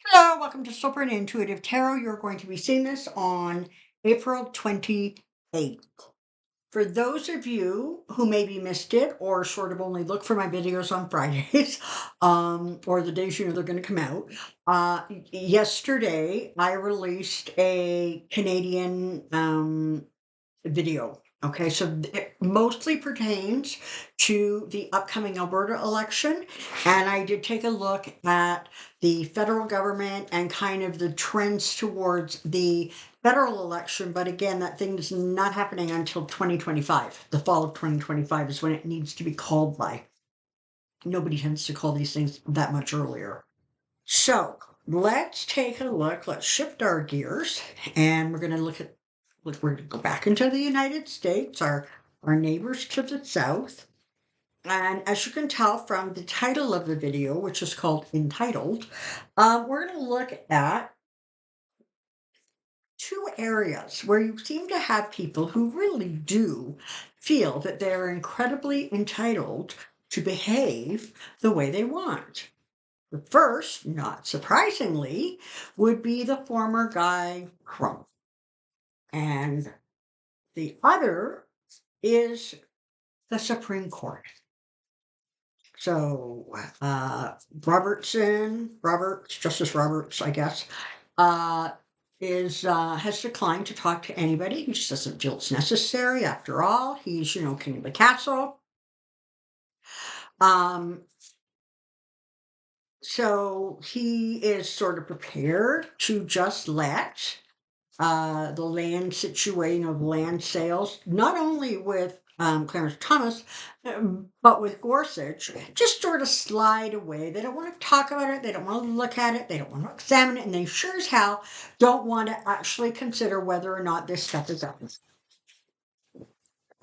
Hello, welcome to Soulprint Intuitive Tarot. You're going to be seeing this on April 28th. For those of you who maybe missed it or sort of only look for my videos on Fridays, or the days they're going to come out, yesterday I released a Canadian video. Okay, so it mostly pertains to the upcoming Alberta election. And I did take a look at the federal government and kind of the trends towards the federal election. But again, that thing is not happening until 2025. The fall of 2025 is when it needs to be called by. Nobody tends to call these things that much earlier. So let's take a look. Let's shift our gears and we're going to look at we're going to go back into the United States, our neighbors to the south. And as you can tell from the title of the video, which is called Entitled, we're going to look at two areas where you seem to have people who really do feel that they're incredibly entitled to behave the way they want. The first, not surprisingly, would be the former guy Trump. And the other is the Supreme Court. So Justice Roberts, I guess, is has declined to talk to anybody. He just doesn't feel it's necessary. After all, he's king of the castle. Um, so he is sort of prepared to just let the land situation of land sales, not only with Clarence Thomas, but with Gorsuch, just sort of slide away. They don't want to talk about it. They don't want to look at it. They don't want to examine it. And they sure as hell don't want to actually consider whether or not this stuff is up.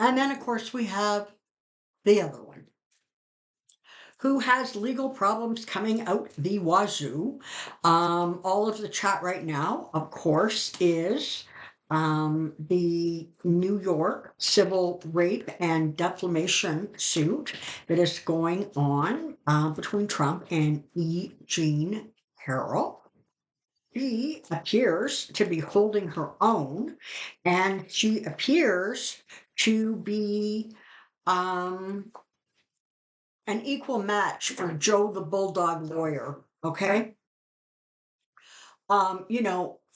And then, of course, we have the other one who has legal problems coming out the wazoo. All of the chat right now, of course, is the New York civil rape and defamation suit that is going on between Trump and Jean Carroll. She appears to be holding her own, and she appears to be um, an equal match for Joe the Bulldog lawyer. Okay.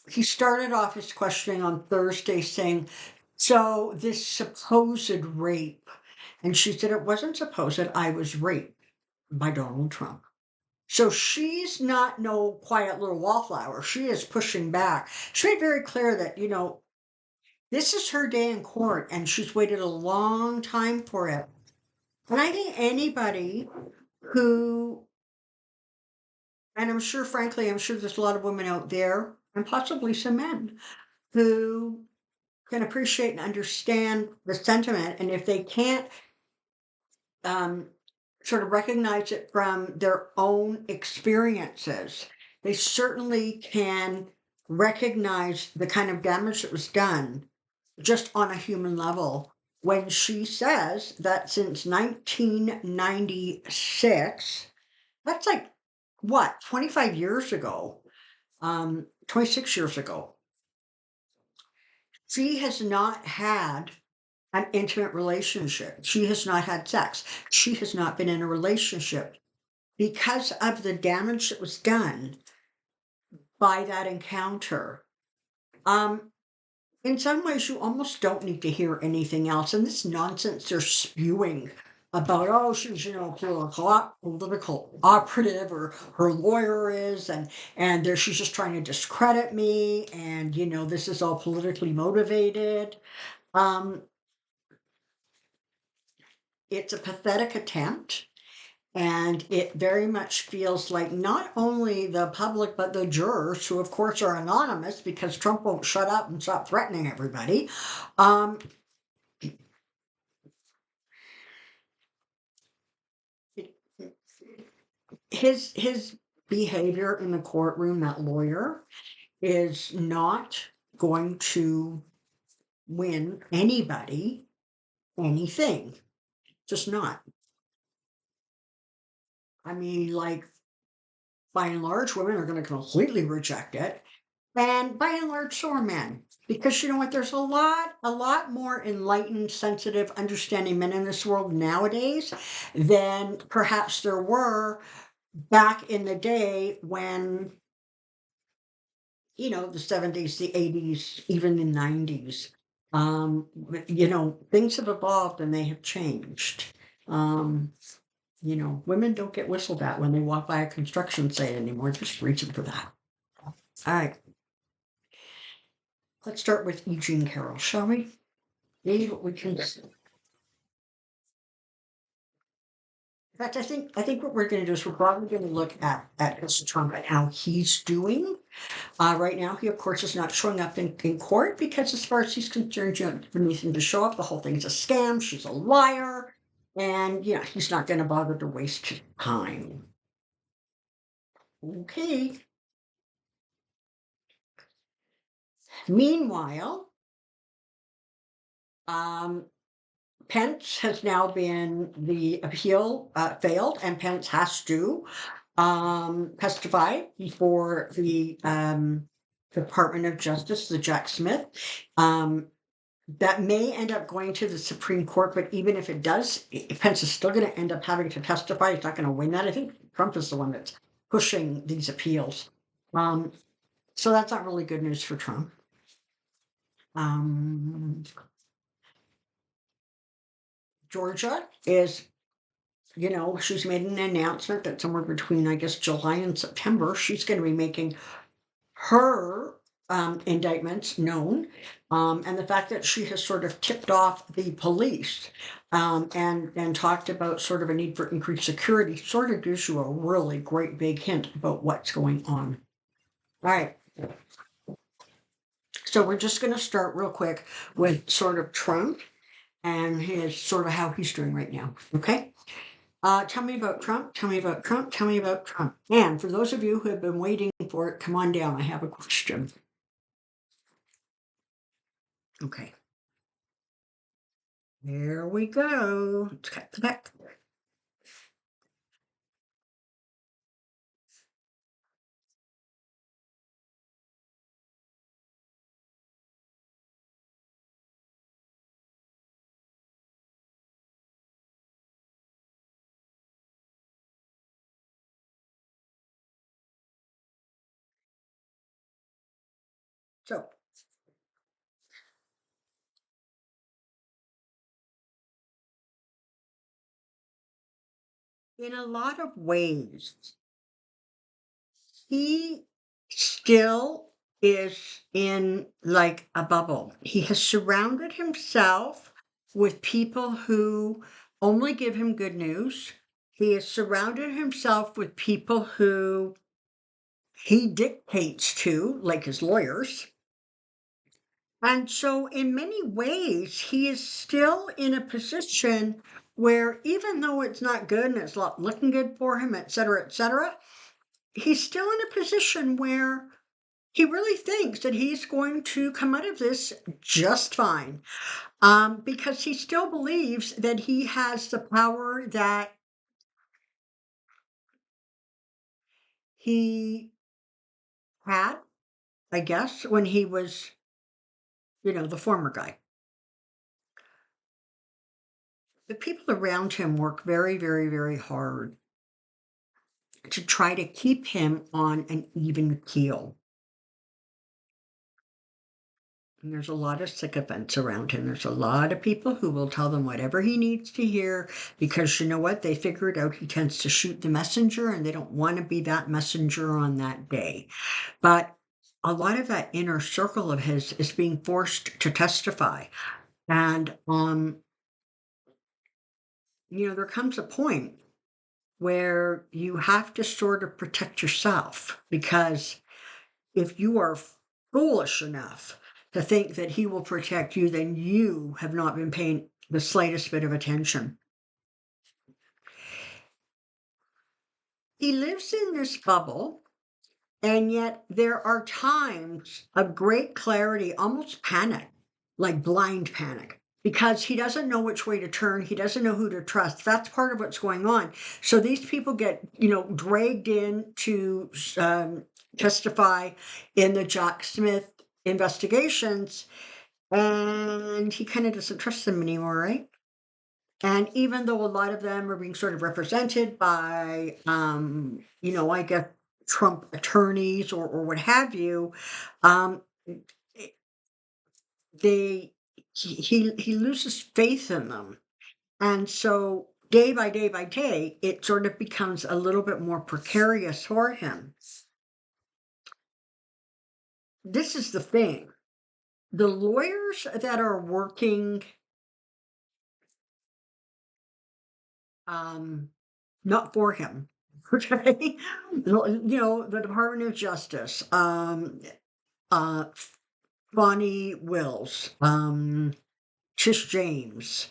He started off his questioning on Thursday saying, so this supposed rape. And she said, it wasn't supposed, I was raped by Donald Trump. So she's not no quiet little wallflower. She is pushing back. She made very clear that, this is her day in court and she's waited a long time for it. And I think anybody who, and frankly, I'm sure there's a lot of women out there, and possibly some men, who can appreciate and understand the sentiment. And if they can't um, sort of recognize it from their own experiences, they certainly can recognize the kind of damage that was done just on a human level when she says that since 1996, that's like what, 25 years ago, 26 years ago, she has not had an intimate relationship. She has not had sex. She has not been in a relationship because of the damage that was done by that encounter. In some ways, you almost don't need to hear anything else. And this nonsense they're spewing about, oh, she's, political operative, or her lawyer is, and there she's just trying to discredit me, and this is all politically motivated. It's a pathetic attempt. And it very much feels like not only the public, but the jurors, who of course are anonymous because Trump won't shut up and stop threatening everybody. Um, his behavior in the courtroom, that lawyer, is not going to win anybody anything. Just not. I mean, like, By and large, women are going to completely reject it. And by and large, so are men. Because you know what? There's a lot more enlightened, sensitive, understanding men in this world nowadays than perhaps there were back in the day when, the 70s, the 80s, even the 90s. Things have evolved and they have changed. Um, Women don't get whistled at when they walk by a construction site anymore, just reaching for that. All right, let's start with Eugene Carroll, shall we? Maybe what we can. In fact, I think what we're going to do is we're probably going to look at Mr. Trump and how he's doing. Right now, he of course is not showing up in court because, as far as he's concerned, for Nathan to show up, the whole thing's a scam. She's a liar, and he's not going to bother to waste his time. Okay. Meanwhile, um, Pence has now been the appeal failed, and Pence has to testify before the Department of Justice, the Jack Smith. That may end up going to the Supreme Court, but even if it does, Pence is still going to end up having to testify. He's not going to win that. I think Trump is the one that's pushing these appeals. So that's not really good news for Trump. Georgia is, she's made an announcement that somewhere between, I guess, July and September, she's going to be making her indictments known, and the fact that she has sort of tipped off the police and talked about sort of a need for increased security sort of gives you a really great big hint about what's going on. All right. So we're just going to start real quick with sort of Trump and his sort of how he's doing right now. Okay. Tell me about Trump. Tell me about Trump. Tell me about Trump. And for those of you who have been waiting for it, come on down. I have a question. Okay. Here we go. Let's cut the back. So, in a lot of ways, he still is in like a bubble. He has surrounded himself with people who only give him good news. He has surrounded himself with people who he dictates to, like his lawyers. And so, in many ways, he is still in a position where, even though it's not good and it's not looking good for him, et cetera, he's still in a position where he really thinks that he's going to come out of this just fine, because he still believes that he has the power that he had, I guess, when he was, the former guy. The people around him work very, very, very hard to try to keep him on an even keel. And there's a lot of sycophants around him. There's a lot of people who will tell them whatever he needs to hear because you know what? They figured out he tends to shoot the messenger and they don't want to be that messenger on that day. But a lot of that inner circle of his is being forced to testify. And, there comes a point where you have to sort of protect yourself because if you are foolish enough to think that he will protect you, then you have not been paying the slightest bit of attention. He lives in this bubble, and yet there are times of great clarity, almost panic, like blind panic, because he doesn't know which way to turn. He doesn't know who to trust. That's part of what's going on. So these people get, dragged in to testify in the Jack Smith investigations, and he kind of doesn't trust them anymore, right? And even though a lot of them are being sort of represented by, I guess Trump attorneys or what have you, um, they he loses faith in them. And so day by day by day, it sort of becomes a little bit more precarious for him. This is the thing. The lawyers that are working, um, not for him, okay? The Department of Justice, uh, Bonnie Wills, Tish James,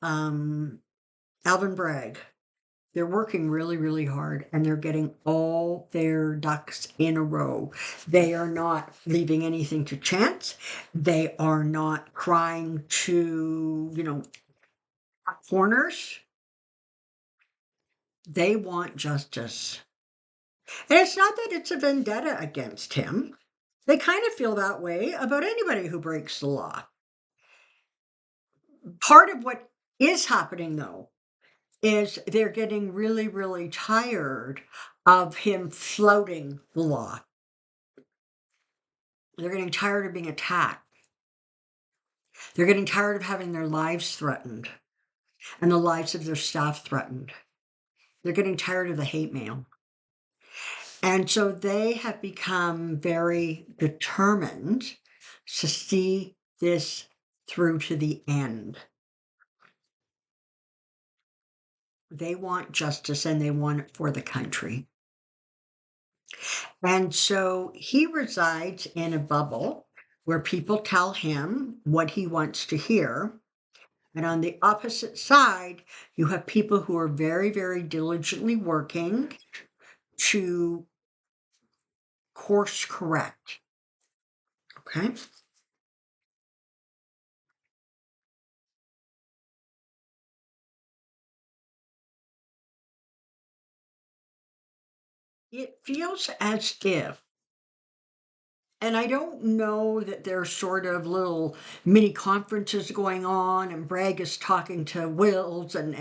um, Alvin Bragg. They're working really, really hard and they're getting all their ducks in a row. They are not leaving anything to chance. They are not crying to, corners. They want justice. And it's not that it's a vendetta against him. They kind of feel that way about anybody who breaks the law. Part of what is happening, though, is they're getting really, really tired of him flouting the law. They're getting tired of being attacked. They're getting tired of having their lives threatened and the lives of their staff threatened. They're getting tired of the hate mail. And so they have become very determined to see this through to the end. They want justice and they want it for the country. And so he resides in a bubble where people tell him what he wants to hear. And on the opposite side, you have people who are very, very diligently working to course correct. Okay. It feels as if, and I don't know that there's sort of little mini conferences going on, and Bragg is talking to Wills, and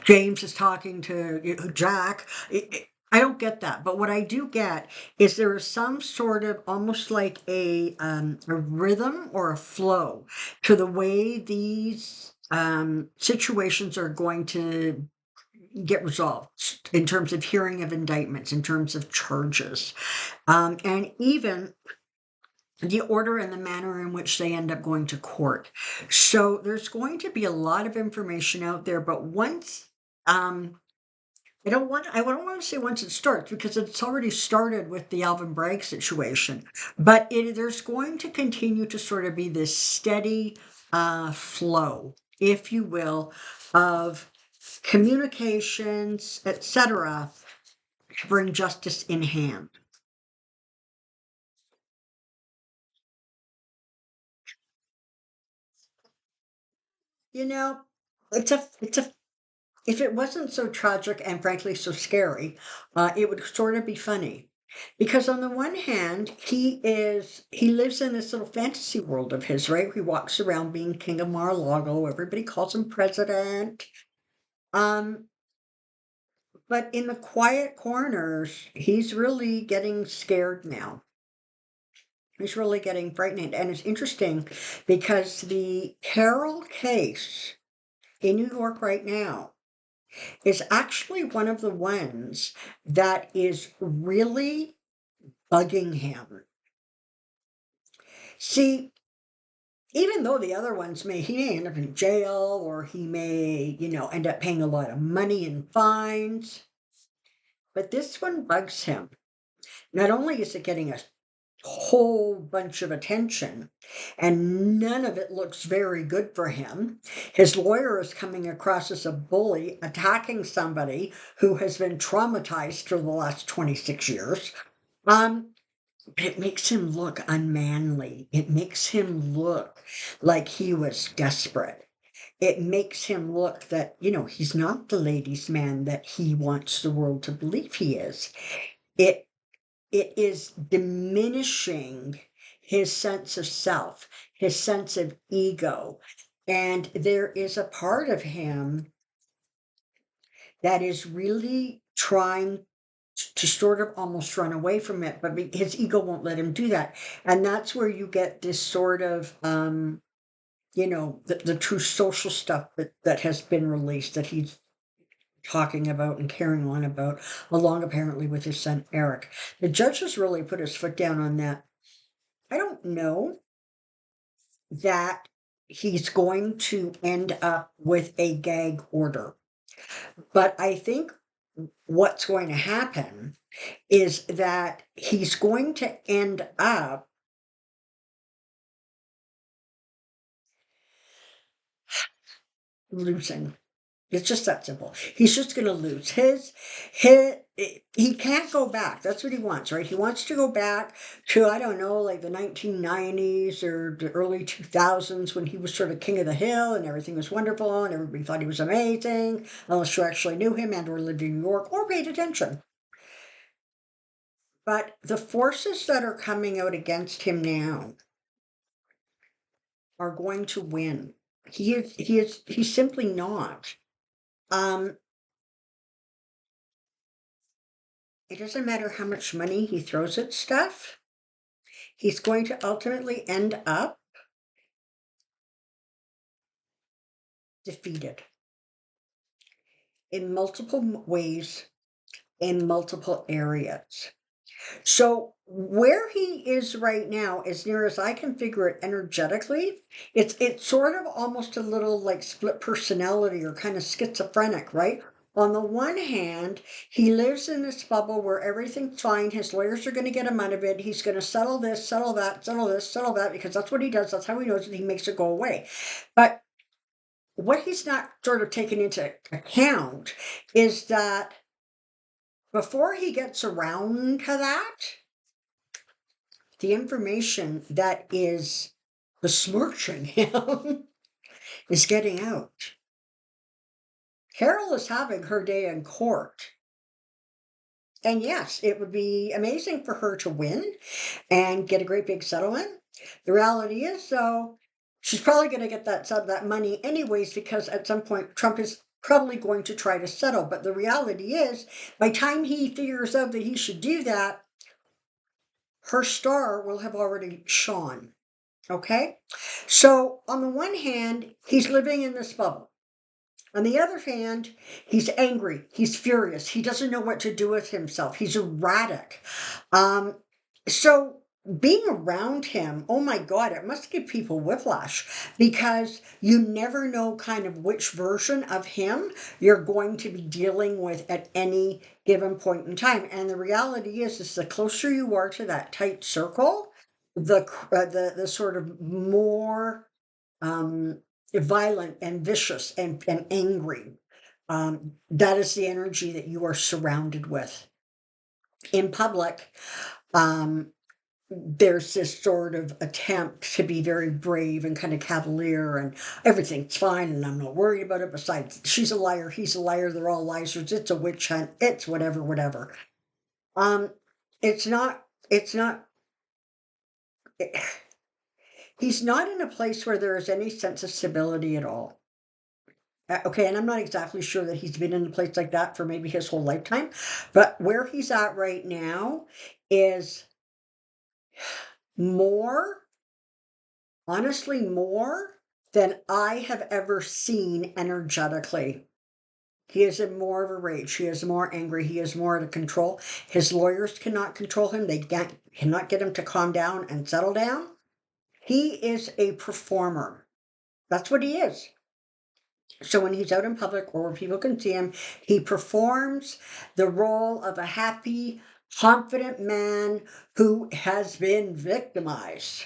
James is talking to Jack. I don't get that, but what I do get is there is some sort of almost like a rhythm or a flow to the way these situations are going to get resolved in terms of hearing of indictments, in terms of charges, and even the order and the manner in which they end up going to court. So there's going to be a lot of information out there, but once I don't want to say once it starts because it's already started with the Alvin Bragg situation, but there's going to continue to sort of be this steady flow, if you will, of communications, etc., to bring justice in hand. You know, it's a if it wasn't so tragic and frankly so scary, it would sort of be funny. Because on the one hand, he lives in this little fantasy world of his, right? He walks around being king of Mar-a-Lago. Everybody calls him president. Um, but in the quiet corners, he's really getting scared now. He's really getting frightened. And it's interesting because the Carroll case in New York right now is actually one of the ones that is really bugging him. See, even though the other ones he may end up in jail or he may, end up paying a lot of money in fines, but this one bugs him. Not only is it getting a whole bunch of attention, and none of it looks very good for him. His lawyer is coming across as a bully, attacking somebody who has been traumatized for the last 26 years. Um, It makes him look unmanly. It makes him look like he was desperate. It makes him look that, he's not the ladies' man that he wants the world to believe he is. It it is diminishing his sense of self, his sense of ego. And there is a part of him that is really trying to sort of almost run away from it, but his ego won't let him do that. And that's where you get this sort of, the true social stuff that has been released that he's talking about and carrying on about, along apparently with his son Eric. The judge has really put his foot down on that. I don't know that he's going to end up with a gag order, but I think what's going to happen is that he's going to end up losing. It's just that simple. He's just going to lose he can't go back. That's what he wants, right? He wants to go back to, I don't know, like the 1990s or the early 2000s when he was sort of king of the hill and everything was wonderful and everybody thought he was amazing, unless you actually knew him and or lived in New York or paid attention. But the forces that are coming out against him now are going to win. He's simply not. Um, it doesn't matter how much money he throws at stuff. He's going to ultimately end up defeated in multiple ways, in multiple areas. So where he is right now, as near as I can figure it energetically, it's sort of almost a little like split personality or kind of schizophrenic, right? On the one hand, he lives in this bubble where everything's fine. His lawyers are going to get him out of it. He's going to settle this, settle that, settle this, settle that, because that's what he does. That's how he knows it. He makes it go away. But what he's not sort of taken into account is that before he gets around to that, the information that is besmirching him is getting out. Carroll is having her day in court. And yes, it would be amazing for her to win and get a great big settlement. The reality is, though, she's probably going to get that money anyways because at some point Trump is probably going to try to settle. But the reality is, by the time he figures out that he should do that, her star will have already shone. Okay? So, on the one hand, he's living in this bubble. On the other hand, he's angry, he's furious, he doesn't know what to do with himself, he's erratic. Um, so being around him, oh my God, it must give people whiplash because you never know kind of which version of him you're going to be dealing with at any given point in time. And the reality is the closer you are to that tight circle, the sort of more um, violent and vicious and angry. That is the energy that you are surrounded with. In public, there's this sort of attempt to be very brave and kind of cavalier and everything's fine and I'm not worried about it. Besides, she's a liar, he's a liar, they're all liars, it's a witch hunt, it's whatever, whatever. Um, it's not, he's not in a place where there is any sense of stability at all. Okay, and I'm not exactly sure that he's been in a place like that for maybe his whole lifetime, but where he's at right now is more, honestly, more than I have ever seen energetically. He is in more of a rage. He is more angry. He is more out of control. His lawyers cannot control him. They cannot get him to calm down and settle down. He is a performer. That's what he is. So when he's out in public or where people can see him, he performs the role of a happy, confident man who has been victimized.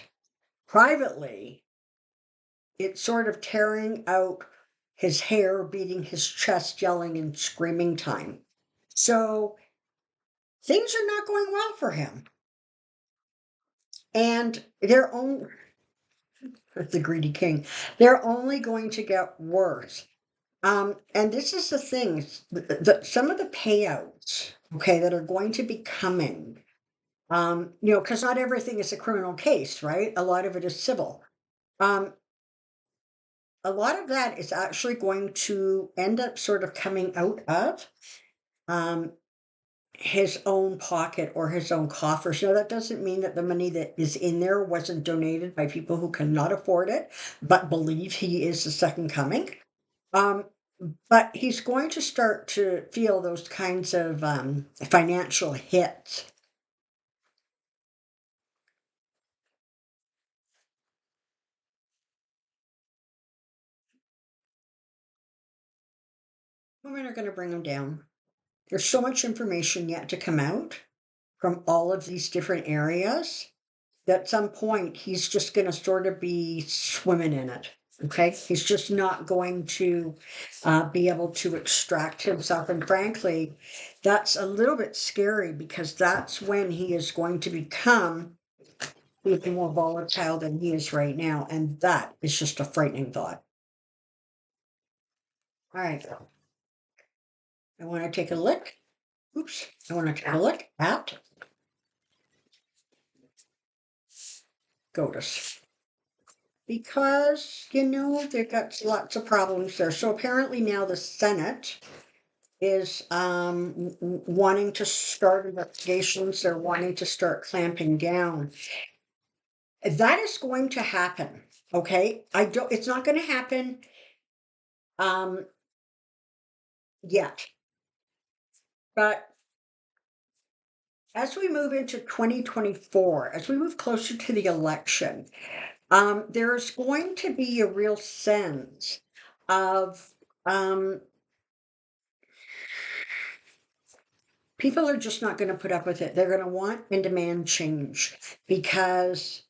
Privately, it's sort of tearing out his hair, beating his chest, yelling and screaming time. So things are not going well for him. And they're only the greedy king. They're only going to get worse. And this is the thing, some of the payouts, okay, that are going to be coming, because not everything is a criminal case, right? A lot of it is civil. Um, a lot of that is actually going to end up sort of coming out of um, his own pocket or his own coffers. Now, that doesn't mean that the money that is in there wasn't donated by people who cannot afford it, but believe he is the second coming. Um, but he's going to start to feel those kinds of financial hits. Women are going to bring him down. There's so much information yet to come out from all of these different areas that at some point he's just going to sort of be swimming in it. Okay. He's just not going to be able to extract himself. And frankly, that's a little bit scary because that's when he is going to become even more volatile than he is right now. And that is just a frightening thought. All right. I want to take a look. Oops. I want to take a look at GOTUS. Because, they've got lots of problems there. So apparently now the Senate is wanting to start investigations. They're wanting to start clamping down. That is going to happen. Okay. It's not going to happen um, yet. But as we move into 2024, as we move closer to the election, there's going to be a real sense of um, people are just not going to put up with it. They're going to want and demand change because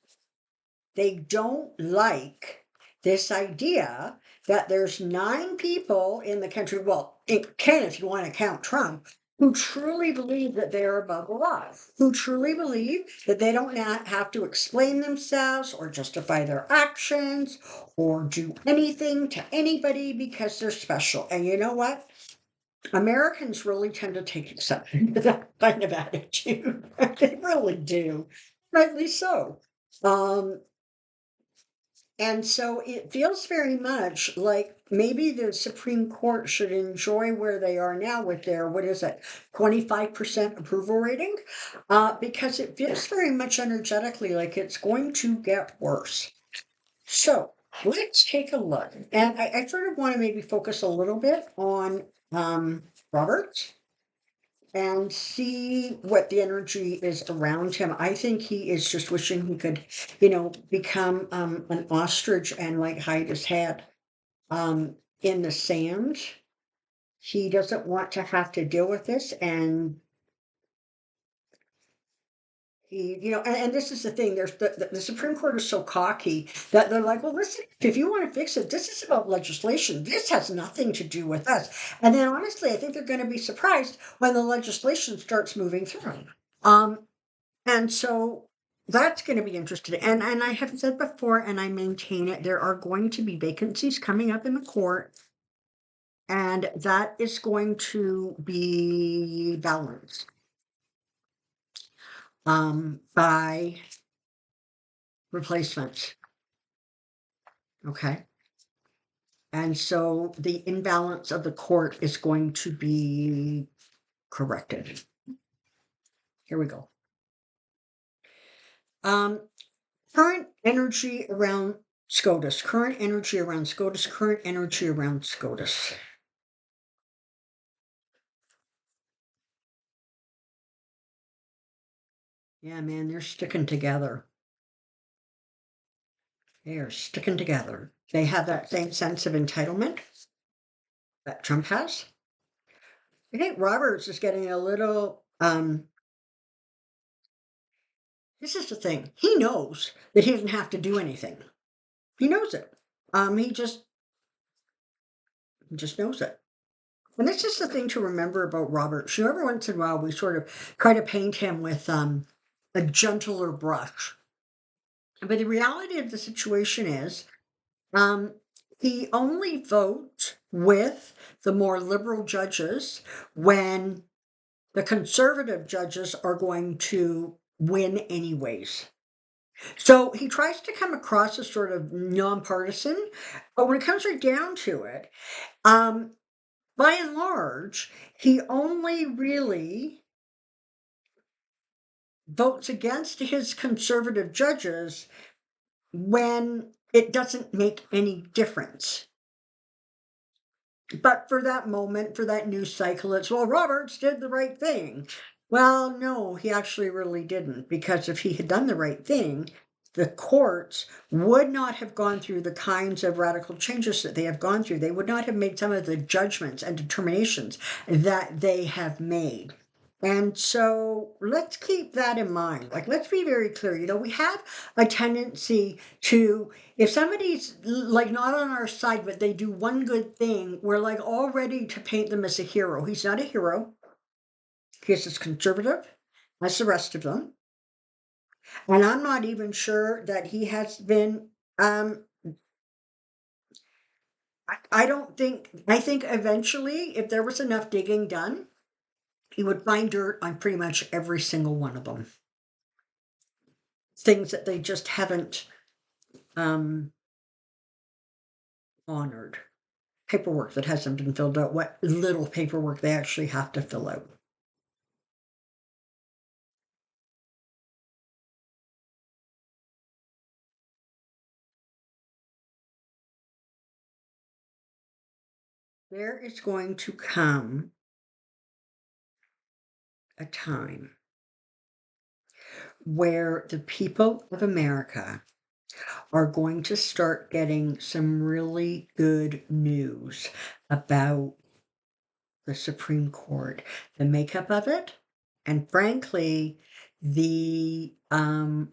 they don't like this idea that there's 9 people in the country, well, in Canada, if you want to count Trump, who truly believe that they're above the law, who truly believe that they don't have to explain themselves or justify their actions or do anything to anybody because they're special. And you know what? Americans really tend to take exception to that kind of attitude. They really do, rightly so. Um, and so it feels very much like maybe the Supreme Court should enjoy where they are now with their, what is it, 25% approval rating? Because it feels very much energetically like it's going to get worse. So let's take a look. And I sort of want to maybe focus a little bit on Robert and see what the energy is around him. I think he is just wishing he could, become an ostrich and like hide his head in the sand. He doesn't want to have to deal with this, and and this is the thing. There's the Supreme Court is so cocky that they're like, well, listen, if you want to fix it, this is about legislation. This has nothing to do with us. And then honestly, I think they're going to be surprised when the legislation starts moving through. Um, and so that's going to be interesting. And I have said before, and I maintain it, there are going to be vacancies coming up in the court, and that is going to be balanced by replacements. Okay. And so the imbalance of the court is going to be corrected. Here we go. Current energy around SCOTUS, current energy around SCOTUS, current energy around SCOTUS. Yeah, man, they're sticking together. They are sticking together. They have that same sense of entitlement that Trump has. I think Roberts is getting a little this is the thing. He knows that he doesn't have to do anything. He knows it. He just knows it. And that's just the thing to remember about Roberts. Every once in a while we sort of try to paint him with a gentler brush. But the reality of the situation is, um, he only votes with the more liberal judges when the conservative judges are going to win anyways. So he tries to come across as sort of nonpartisan, but when it comes right down to it, by and large, he only really votes against his conservative judges when it doesn't make any difference. But for that moment, for that news cycle, it's, well, Roberts did the right thing. Well, no, he actually really didn't, because if he had done the right thing, the courts would not have gone through the kinds of radical changes that they have gone through. They would not have made some of the judgments and determinations that they have made. And so let's keep that in mind. Like, let's be very clear. We have a tendency to, if somebody's like not on our side, but they do one good thing, we're like all ready to paint them as a hero. He's not a hero. He's as conservative as the rest of them. And I'm not even sure that he has been, I don't think, I think eventually, if there was enough digging done, he would find dirt on pretty much every single one of them. Things that they just haven't honored. Paperwork that hasn't been filled out, what little paperwork they actually have to fill out. There is going to come a time where the people of America are going to start getting some really good news about the Supreme Court, the makeup of it, and frankly, the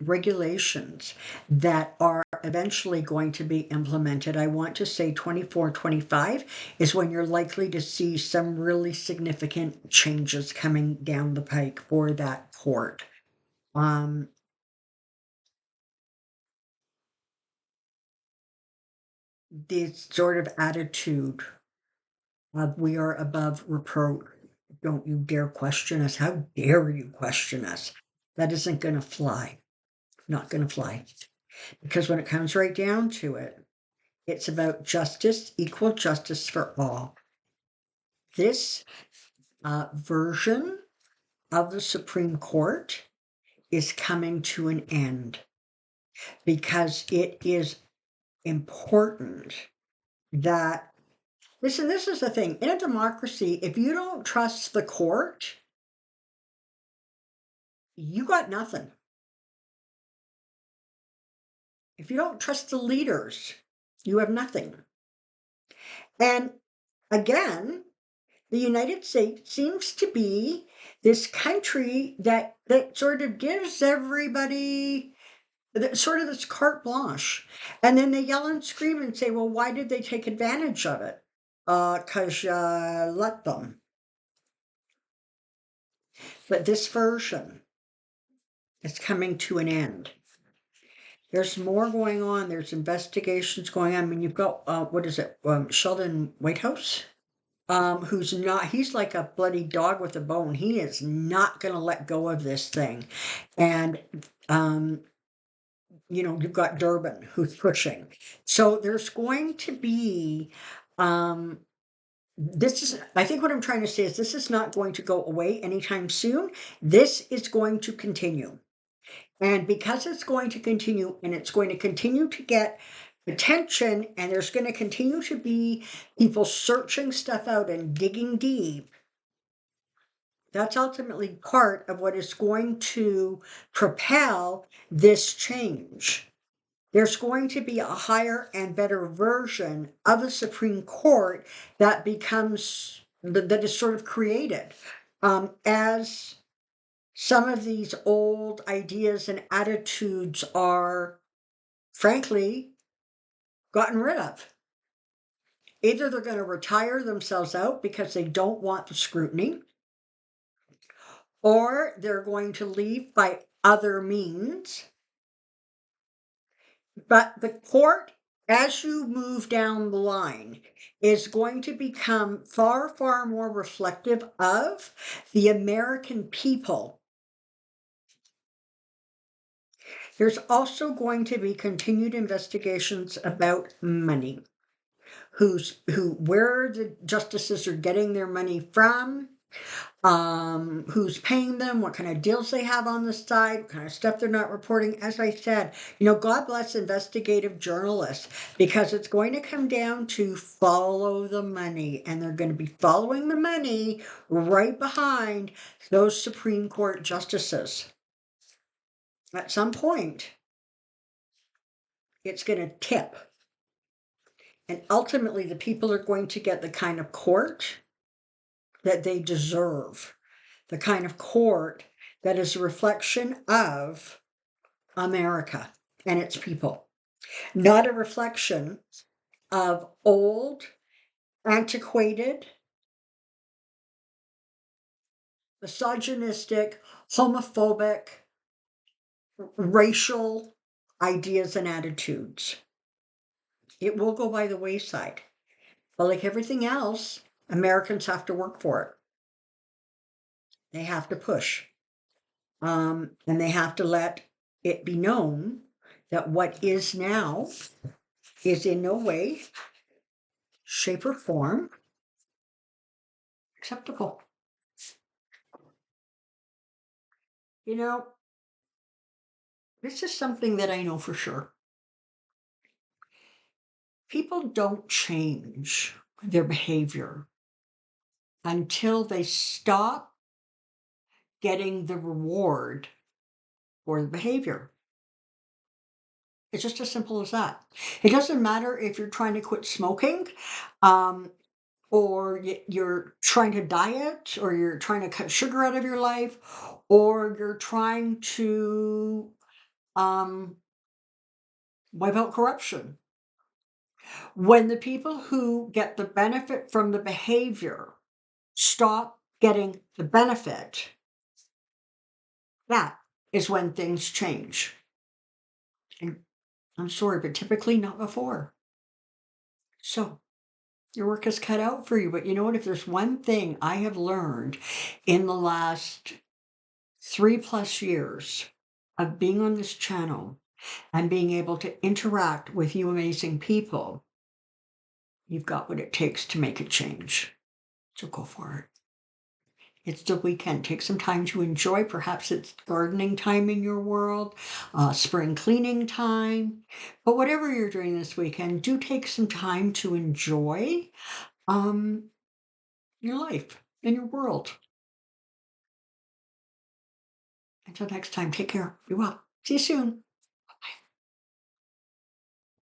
regulations that are eventually going to be implemented. I want to say 24, 25 is when you're likely to see some really significant changes coming down the pike for that court. This sort of attitude of we are above reproach. Don't you dare question us. How dare you question us? That isn't going to fly. Not going to fly. Because when it comes right down to it, it's about justice, equal justice for all. This version of the Supreme Court is coming to an end because it is important that, listen, this is the thing. In a democracy, if you don't trust the court, you got nothing. If you don't trust the leaders, you have nothing. And again, the United States seems to be this country that sort of gives everybody sort of this carte blanche. And then they yell and scream and say, well, why did they take advantage of it? Because you let them. But this version is coming to an end. There's more going on. There's investigations going on. I mean, you've got, what is it, Sheldon Whitehouse? Who's not, he's like a bloody dog with a bone. He is not going to let go of this thing. And, you've got Durbin who's pushing. So there's going to be, I think what I'm trying to say is this is not going to go away anytime soon. This is going to continue. And because it's going to continue and it's going to continue to get attention and there's going to continue to be people searching stuff out and digging deep, that's ultimately part of what is going to propel this change. There's going to be a higher and better version of the Supreme Court that that is sort of created as some of these old ideas and attitudes are, frankly, gotten rid of. Either they're going to retire themselves out because they don't want the scrutiny, or they're going to leave by other means. But the court, as you move down the line, is going to become far, far more reflective of the American people. There's also going to be continued investigations about money. Where the justices are getting their money from, who's paying them, what kind of deals they have on the side, what kind of stuff they're not reporting. As I said, God bless investigative journalists, because it's going to come down to follow the money, and they're going to be following the money right behind those Supreme Court justices. At some point, it's going to tip. And ultimately, the people are going to get the kind of court that they deserve, the kind of court that is a reflection of America and its people, not a reflection of old, antiquated, misogynistic, homophobic, racial ideas and attitudes. It will go by the wayside. But like everything else, Americans have to work for it. They have to push. And they have to let it be known that what is now is in no way, shape, or form acceptable. This is something that I know for sure. People don't change their behavior until they stop getting the reward for the behavior. It's just as simple as that. It doesn't matter if you're trying to quit smoking, or you're trying to diet, or you're trying to cut sugar out of your life, or you're trying to wipe out corruption. When the people who get the benefit from the behavior stop getting the benefit, that is when things change. And I'm sorry, but typically not before. So your work is cut out for you. But you know what? If there's one thing I have learned in the last 3+ years of being on this channel and being able to interact with you amazing people, you've got what it takes to make a change. So go for it. It's the weekend. Take some time to enjoy. Perhaps it's gardening time in your world, spring cleaning time. But whatever you're doing this weekend, do take some time to enjoy your life and your world. Until next time, take care. Be well. See you soon.